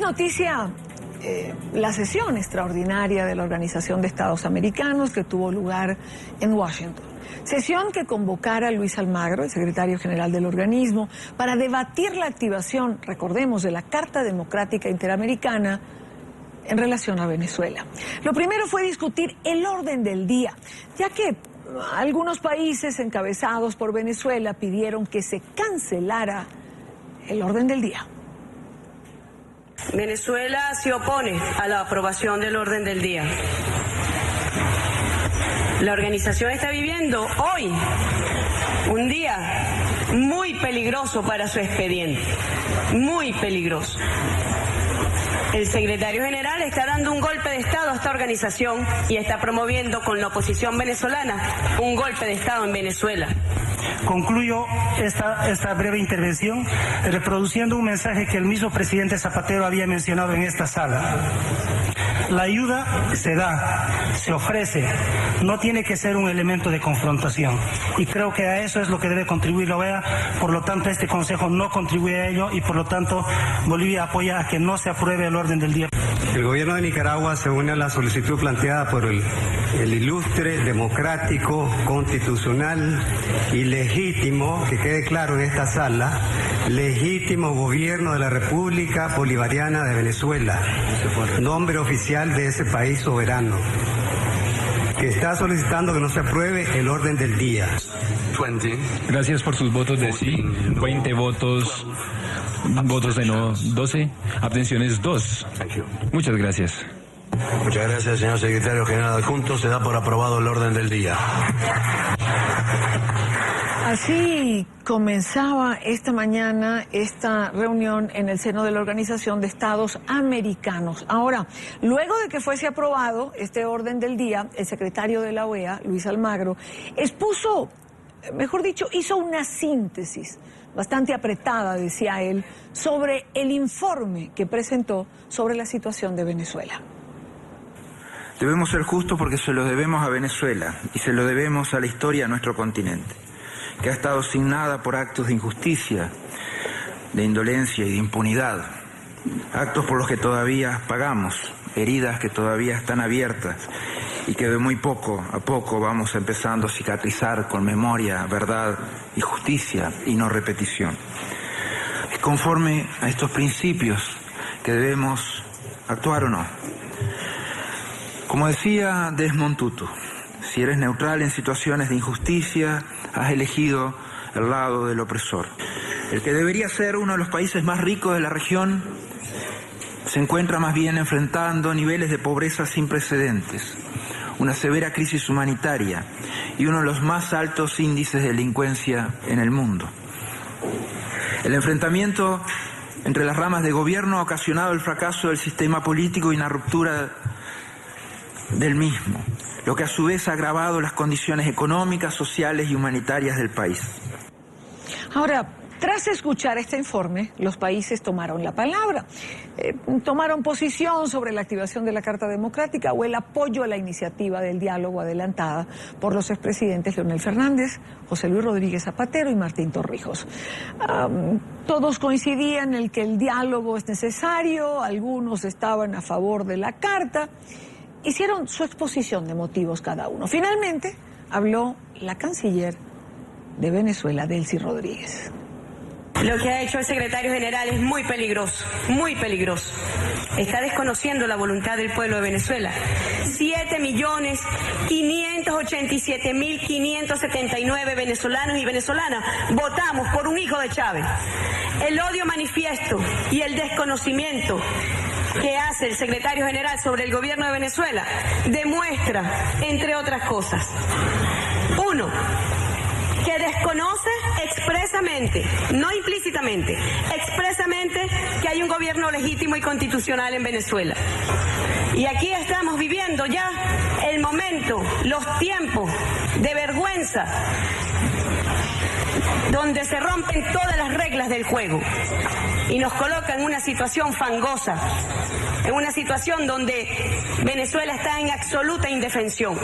noticia la sesión extraordinaria de la Organización de Estados Americanos que tuvo lugar en Washington. Sesión que convocara a Luis Almagro, el secretario general del organismo, para debatir la activación, recordemos, de la Carta Democrática Interamericana en relación a Venezuela. Lo primero fue discutir el orden del día, ya que algunos países encabezados por Venezuela pidieron que se cancelara el orden del día. Venezuela se opone a la aprobación del orden del día. La organización está viviendo hoy un día muy peligroso para su expediente, muy peligroso. El secretario general está dando un golpe de Estado a esta organización y está promoviendo con la oposición venezolana un golpe de Estado en Venezuela. Concluyo esta breve intervención reproduciendo un mensaje que el mismo presidente Zapatero había mencionado en esta sala. La ayuda se da, se ofrece, no tiene que ser un elemento de confrontación. Y creo que a eso es lo que debe contribuir la OEA, por lo tanto este Consejo no contribuye a ello y por lo tanto Bolivia apoya a que no se apruebe el orden del día. El gobierno de Nicaragua se une a la solicitud planteada por el ilustre, democrático, constitucional y legítimo, que quede claro en esta sala, legítimo gobierno de la República Bolivariana de Venezuela, nombre oficial de ese país soberano, que está solicitando que no se apruebe el orden del día. Gracias por sus votos de sí, 20 votos de no, 12, abstenciones 2. Muchas gracias. Muchas gracias, señor secretario general adjunto. Se da por aprobado el orden del día. Así comenzaba esta mañana esta reunión en el seno de la Organización de Estados Americanos. Ahora, luego de que fuese aprobado este orden del día, el secretario de la OEA, Luis Almagro, expuso, mejor dicho, hizo una síntesis bastante apretada, decía él, sobre el informe que presentó sobre la situación de Venezuela. Debemos ser justos porque se lo debemos a Venezuela y se lo debemos a la historia de nuestro continente, que ha estado signada por actos de injusticia, de indolencia y de impunidad, actos por los que todavía pagamos, heridas que todavía están abiertas y que de muy poco a poco vamos empezando a cicatrizar con memoria, verdad y justicia y no repetición. Es conforme a estos principios que debemos actuar o no. Como decía Desmond Tutu, si eres neutral en situaciones de injusticia, has elegido el lado del opresor. El que debería ser uno de los países más ricos de la región se encuentra más bien enfrentando niveles de pobreza sin precedentes, una severa crisis humanitaria y uno de los más altos índices de delincuencia en el mundo. El enfrentamiento entre las ramas de gobierno ha ocasionado el fracaso del sistema político y una ruptura del mismo, lo que a su vez ha agravado las condiciones económicas, sociales y humanitarias del país. Ahora, tras escuchar este informe, los países tomaron la palabra, tomaron posición sobre la activación de la Carta Democrática o el apoyo a la iniciativa del diálogo adelantada por los expresidentes Leonel Fernández, José Luis Rodríguez Zapatero y Martín Torrijos. Todos coincidían en que el diálogo es necesario, algunos estaban a favor de la Carta. Hicieron su exposición de motivos cada uno. Finalmente habló la canciller de Venezuela, Delcy Rodríguez. Lo que ha hecho el secretario general es muy peligroso, muy peligroso. Está desconociendo la voluntad del pueblo de Venezuela. 7.587.579 venezolanos y venezolanas votamos por un hijo de Chávez. El odio manifiesto y el desconocimiento que hace el secretario general sobre el gobierno de Venezuela demuestra, entre otras cosas, uno, que desconoce expresamente, no implícitamente, expresamente que hay un gobierno legítimo y constitucional en Venezuela. Y aquí estamos viviendo ya el momento, los tiempos de vergüenza, donde se rompen todas las reglas del juego y nos coloca en una situación fangosa, en una situación donde Venezuela está en absoluta indefensión.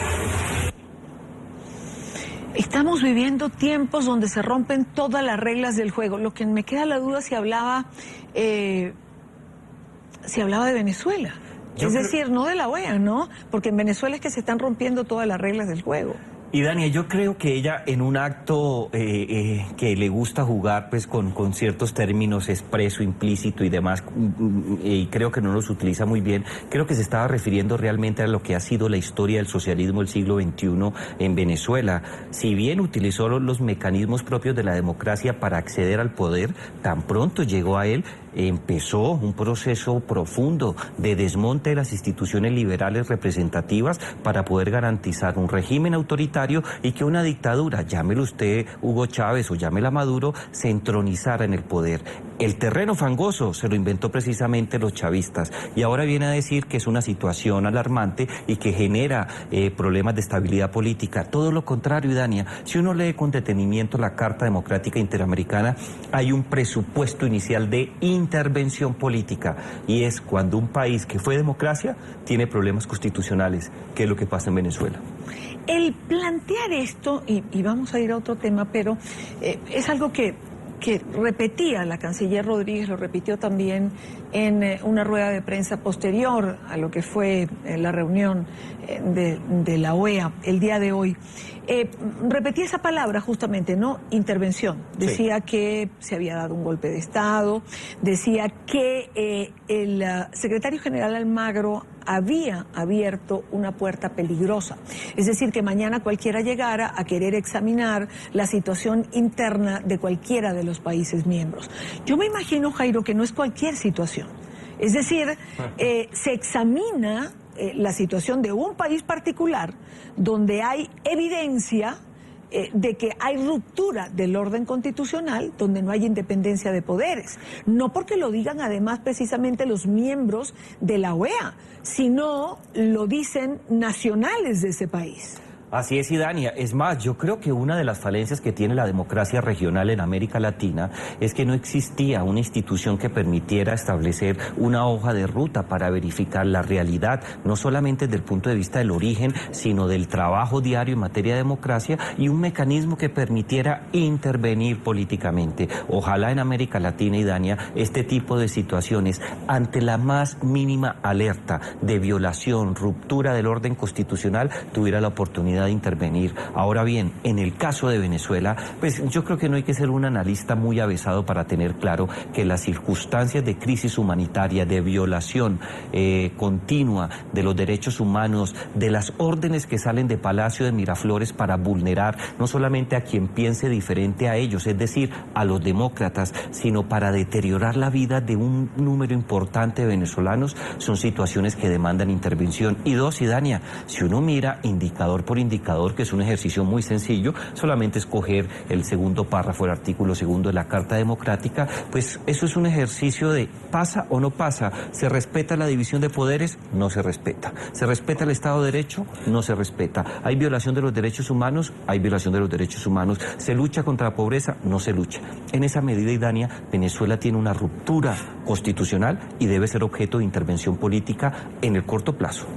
Estamos viviendo tiempos donde se rompen todas las reglas del juego. Lo que me queda la duda si hablaba se hablaba de Venezuela. Es decir, no de la OEA, ¿no? Porque en Venezuela es que se están rompiendo todas las reglas del juego. Y Dania, yo creo que ella en un acto que le gusta jugar pues con ciertos términos expreso, implícito y demás, y creo que no los utiliza muy bien, creo que se estaba refiriendo realmente a lo que ha sido la historia del socialismo del siglo XXI en Venezuela. Si bien utilizó los mecanismos propios de la democracia para acceder al poder, tan pronto llegó a él, empezó un proceso profundo de desmonte de las instituciones liberales representativas para poder garantizar un régimen autoritario y que una dictadura, llámelo usted Hugo Chávez o llámela Maduro, se entronizara en el poder. El terreno fangoso se lo inventó precisamente los chavistas y ahora viene a decir que es una situación alarmante y que genera problemas de estabilidad política. Todo lo contrario, Dania, si uno lee con detenimiento la Carta Democrática Interamericana, hay un presupuesto inicial de intervención política y es cuando un país que fue democracia tiene problemas constitucionales, que es lo que pasa en Venezuela. El plantear esto, y vamos a ir a otro tema, pero es algo que repetía la canciller Rodríguez, lo repitió también en una rueda de prensa posterior a lo que fue la reunión de la OEA el día de hoy. Repetía esa palabra justamente, ¿no? Intervención. Decía que se había dado un golpe de Estado, decía que el secretario general Almagro había abierto una puerta peligrosa. Es decir, que mañana cualquiera llegara a querer examinar la situación interna de cualquiera de los países miembros. Yo me imagino, Jairo, que no es cualquier situación. Es decir, se examina la situación de un país particular donde hay evidencia de que hay ruptura del orden constitucional, donde no hay independencia de poderes. No porque lo digan además precisamente los miembros de la OEA, sino lo dicen nacionales de ese país. Así es, Dania. Es más, yo creo que una de las falencias que tiene la democracia regional en América Latina es que no existía una institución que permitiera establecer una hoja de ruta para verificar la realidad, no solamente desde el punto de vista del origen, sino del trabajo diario en materia de democracia y un mecanismo que permitiera intervenir políticamente. Ojalá en América Latina, Dania, este tipo de situaciones, ante la más mínima alerta de violación, ruptura del orden constitucional, tuviera la oportunidad de intervenir. Ahora bien, en el caso de Venezuela, pues yo creo que no hay que ser un analista muy avesado para tener claro que las circunstancias de crisis humanitaria, de violación continua de los derechos humanos, de las órdenes que salen de Palacio de Miraflores para vulnerar no solamente a quien piense diferente a ellos, es decir, a los demócratas, sino para deteriorar la vida de un número importante de venezolanos, son situaciones que demandan intervención. Y dos, Dania, si uno mira indicador por indicador, que es un ejercicio muy sencillo, solamente escoger el segundo párrafo del artículo 2 de la Carta Democrática, pues eso es un ejercicio de pasa o no pasa. ¿Se respeta la división de poderes? No se respeta. ¿Se respeta el Estado de Derecho? No se respeta. ¿Hay violación de los derechos humanos? Hay violación de los derechos humanos. ¿Se lucha contra la pobreza? No se lucha. En esa medida, Dania, Venezuela tiene una ruptura constitucional y debe ser objeto de intervención política en el corto plazo.